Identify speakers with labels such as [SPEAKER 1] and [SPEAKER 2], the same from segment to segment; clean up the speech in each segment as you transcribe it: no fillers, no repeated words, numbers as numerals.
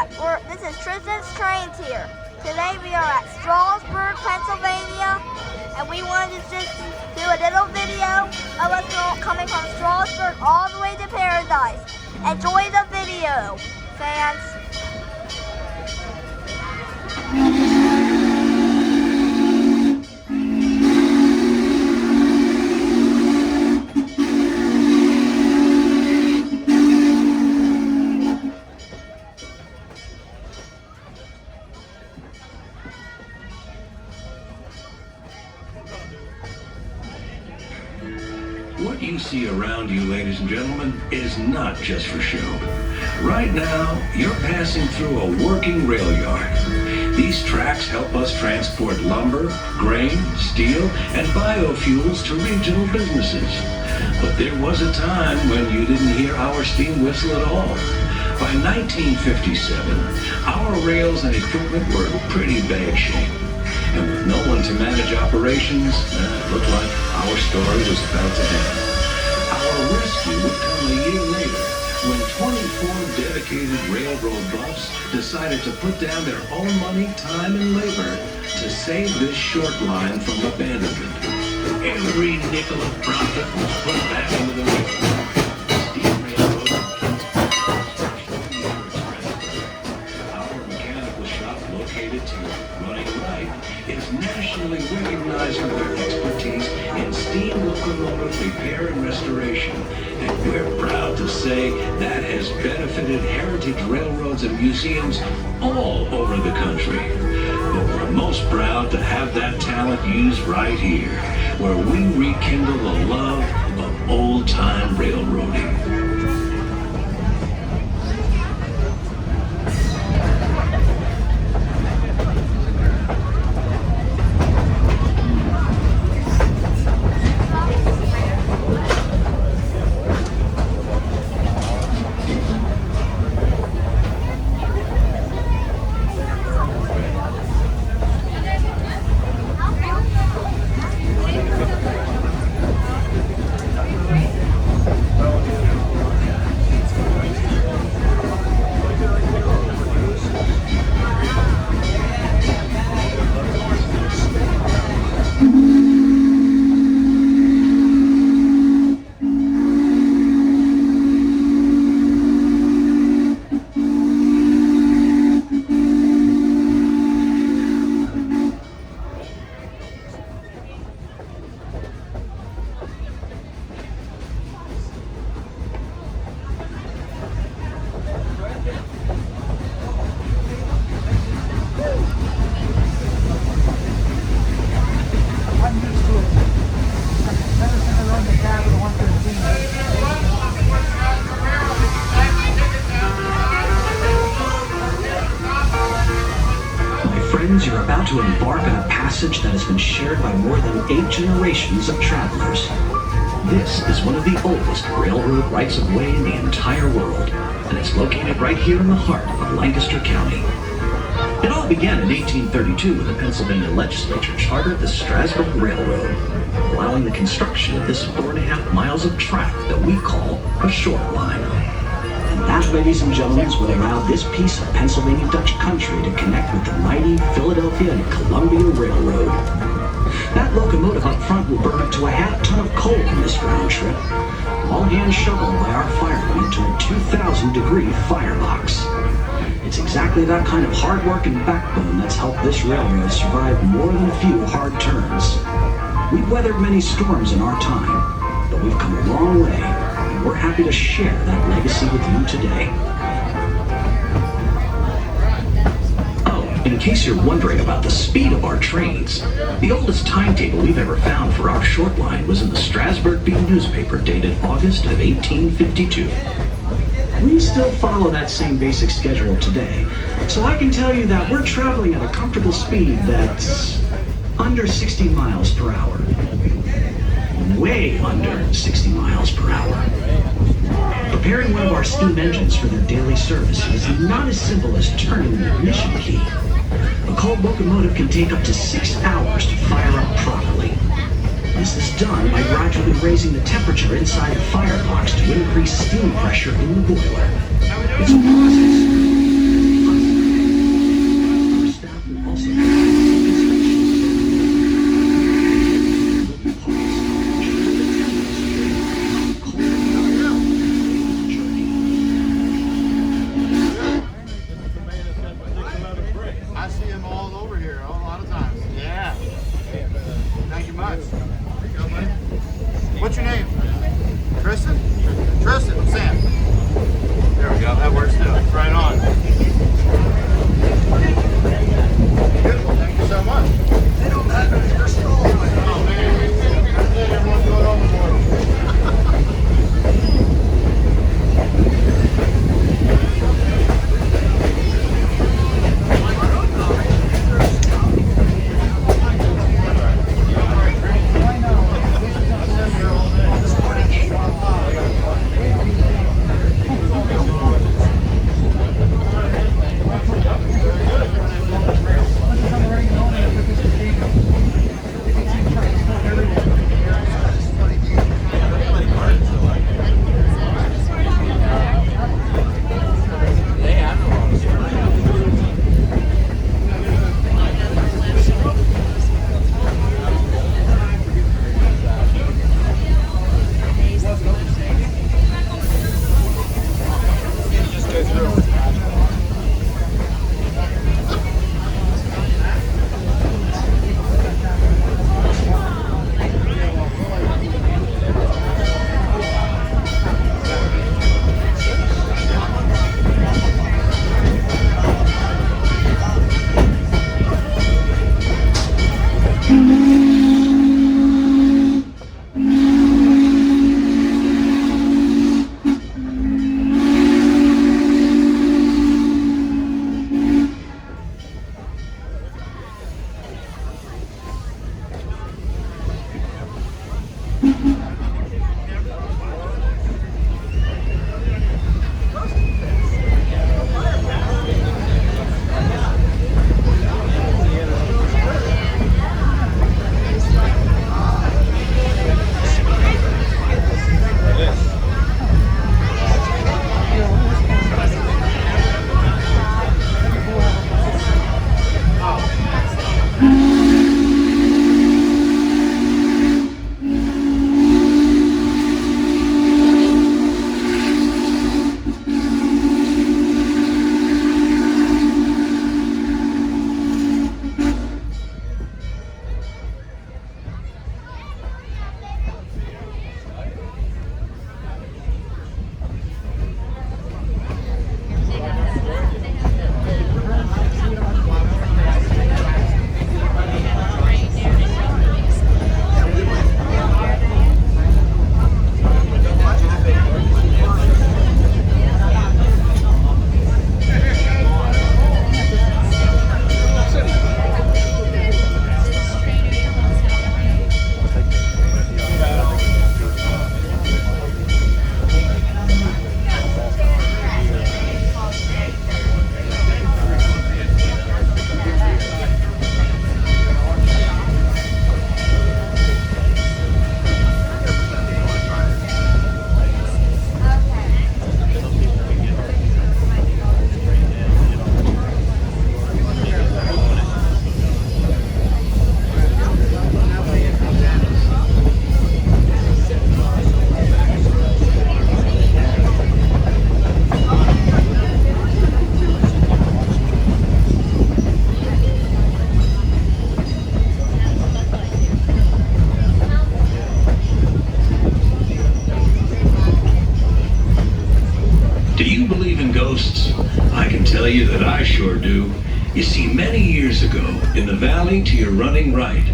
[SPEAKER 1] This is Tristan's Trains here. Today we are at Strasburg, Pennsylvania, and we wanted to just do a little video of us coming from Strasburg all the way to Paradise. Enjoy the video, fans.
[SPEAKER 2] What you see around you, ladies and gentlemen, is not just for show. Right now, you're passing through a working rail yard. These tracks help us transport lumber, grain, steel, and biofuels to regional businesses. But there was a time when you didn't hear our steam whistle at all. By 1957, our rails and equipment were in pretty bad shape. And with no one to manage operations, it looked like our story was about to end. Our rescue would come a year later when 24 dedicated railroad buffs decided to put down their own money, time, and labor to save this short line from abandonment. Every nickel of profit was put back into the railroad. Steam railroad our mechanical shop located here, running right, is nationally recognized for their expertise in steam locomotive repair and restoration. And we're proud to say that has benefited heritage railroads and museums all over the country. But we're most proud to have that talent used right here, where we rekindle the love of old-time railroading.
[SPEAKER 3] You're about to embark on a passage that has been shared by more than 8 generations of travelers. This is one of the oldest railroad rights-of-way in the entire world, and it's located right here in the heart of Lancaster County. It all began in 1832 when the Pennsylvania legislature chartered the Strasburg Railroad, allowing the construction of this 4.5 miles of track that we call a short line. That, ladies and gentlemen, is what allowed this piece of Pennsylvania Dutch country to connect with the mighty Philadelphia and Columbia Railroad. That locomotive up front will burn up to a half ton of coal in this round trip, all hand shoveled by our firemen into a 2,000-degree firebox. It's exactly that kind of hard work and backbone that's helped this railroad survive more than a few hard turns. We've weathered many storms in our time, but we've come a long way. We're happy to share that legacy with you today. Oh, in case you're wondering about the speed of our trains, the oldest timetable we've ever found for our short line was in the Strasburg Bee newspaper dated August of 1852. We still follow that same basic schedule today, so I can tell you that we're traveling at a comfortable speed that's under 60 miles per hour. Way under 60 miles per hour. Preparing one of our steam engines for their daily service is not as simple as turning the ignition key. A cold locomotive can take up to 6 hours to fire up properly. This is done by gradually raising the temperature inside the firebox to increase steam pressure in the boiler. It's a process
[SPEAKER 4] I see them all over here a lot of times. Yeah. Thank you much. What's your name? Tristan? Tristan, I'm Sam. There we go. That works too. Right on. Beautiful. Thank you so much. Oh man. Everyone's going on the board.
[SPEAKER 2] Tell you that I sure do. You see, many years ago, in the valley to your running right,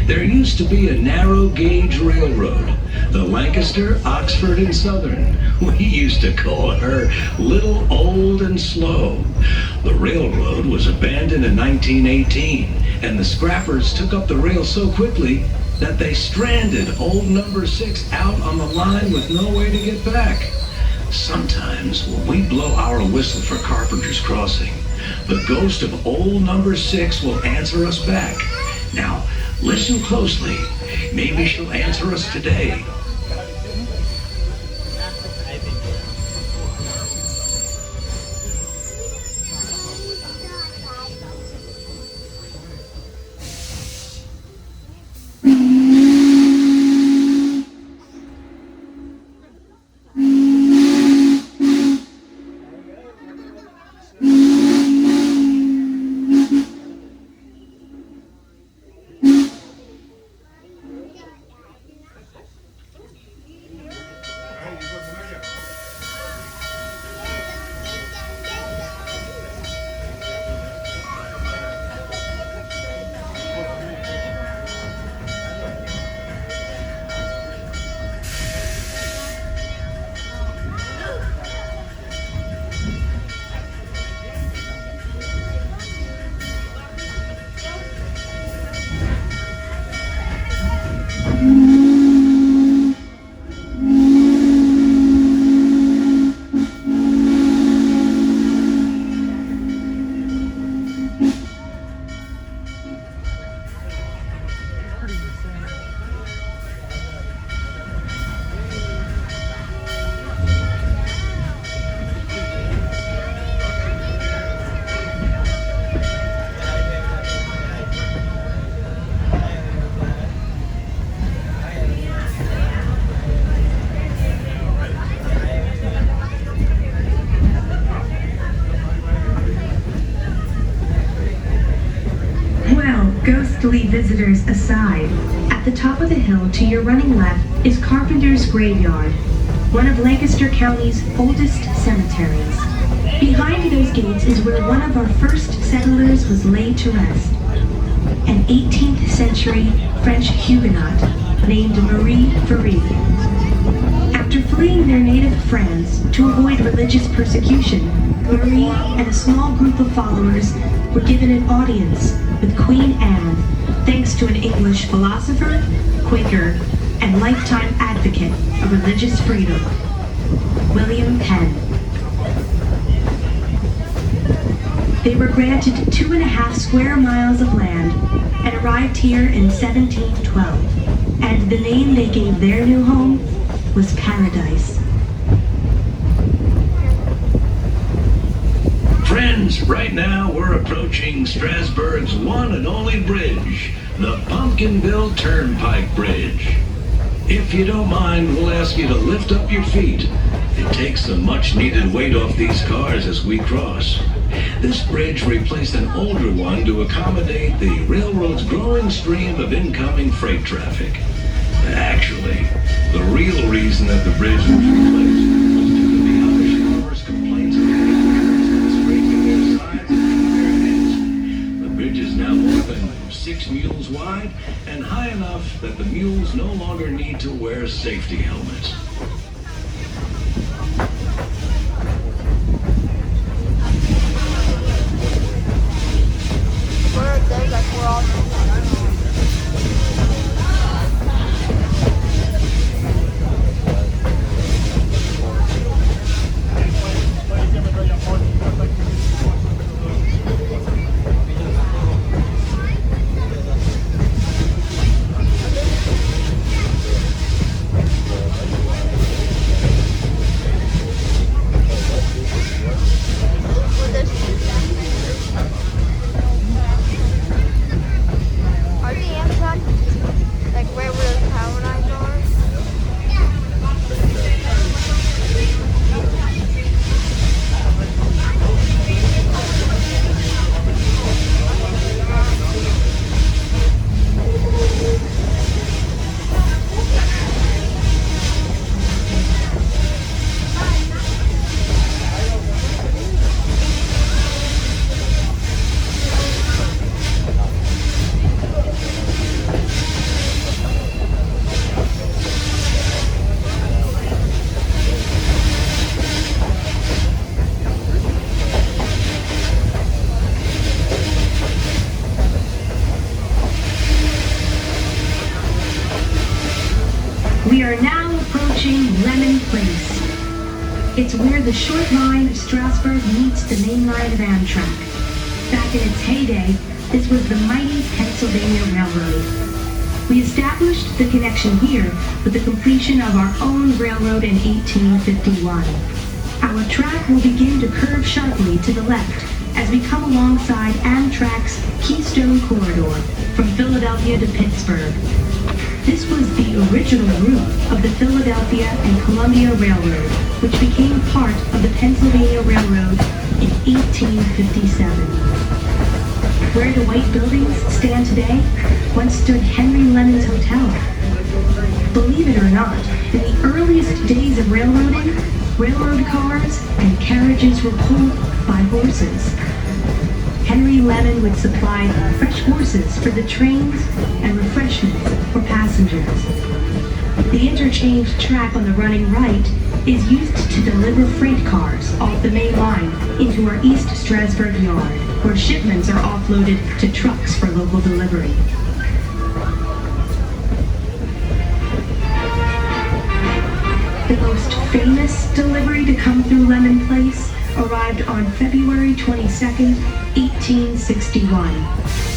[SPEAKER 2] there used to be a narrow gauge railroad, the Lancaster, Oxford, and Southern. We used to call her Little Old and Slow. The railroad was abandoned in 1918, and the scrappers took up the rail so quickly that they stranded old number 6 out on the line with no way to get back. Sometimes when we blow our whistle for Carpenter's Crossing, the ghost of old number 6 will answer us back. Now, listen closely. Maybe she'll answer us today.
[SPEAKER 5] Ghostly visitors aside, at the top of the hill to your running left is Carpenter's Graveyard, one of Lancaster County's oldest cemeteries. Behind those gates is where one of our first settlers was laid to rest, an 18th century French Huguenot named Marie Ferry. After fleeing their native France to avoid religious persecution, Marie and a small group of followers were given an audience with Queen Anne, thanks to an English philosopher, Quaker, and lifetime advocate of religious freedom, William Penn. They were granted 2.5 square miles of land and arrived here in 1712, and the name they gave their new home was Paradise.
[SPEAKER 2] Friends, right now we're approaching Strasburg's one and only bridge, the Pumpkinville Turnpike Bridge. If you don't mind, we'll ask you to lift up your feet. It takes the much-needed weight off these cars as we cross. This bridge replaced an older one to accommodate the railroad's growing stream of incoming freight traffic. Actually, the real reason that the bridge was replaced was due to the Irish farmers' complaints about scraping their sides and their heads. The bridge is now more than 6 mules wide and high enough that the mules no longer need to wear safety helmets.
[SPEAKER 1] We're all
[SPEAKER 5] We are now approaching Lemon Place. It's where the short line of Strasburg meets the main line of Amtrak. Back in its heyday, this was the mighty Pennsylvania Railroad. We established the connection here with the completion of our own railroad in 1851. Our track will begin to curve sharply to the left as we come alongside Amtrak's Keystone Corridor from Philadelphia to Pittsburgh. This was the original route of the Philadelphia and Columbia Railroad, which became part of the Pennsylvania Railroad in 1857. Where the white buildings stand today once stood Henry Lemon's Hotel. Believe it or not, in the earliest days of railroading, railroad cars and carriages were pulled by horses. Henry Lemon would supply fresh horses for the trains and refreshments for passengers. The interchange track on the running right is used to deliver freight cars off the main line into our East Strasburg yard, where shipments are offloaded to trucks for local delivery. The most famous delivery to come through Lemon Place arrived on February 22nd, 1861,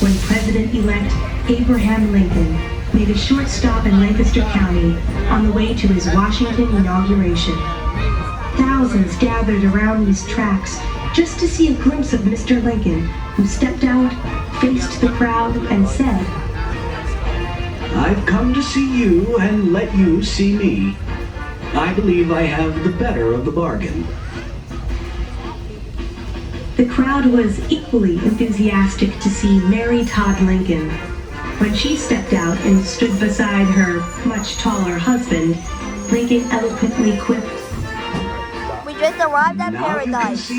[SPEAKER 5] when President-elect Abraham Lincoln made a short stop in Lancaster County on the way to his Washington inauguration. Thousands gathered around these tracks just to see a glimpse of Mr. Lincoln, who stepped out, faced the crowd, and said,
[SPEAKER 3] I've come to see you and let you see me. I believe I have the better of the bargain.
[SPEAKER 5] The crowd was equally enthusiastic to see Mary Todd Lincoln. When she stepped out and stood beside her much taller husband, Lincoln eloquently quipped,
[SPEAKER 1] We just arrived at
[SPEAKER 3] Now you can
[SPEAKER 1] paradise.
[SPEAKER 3] see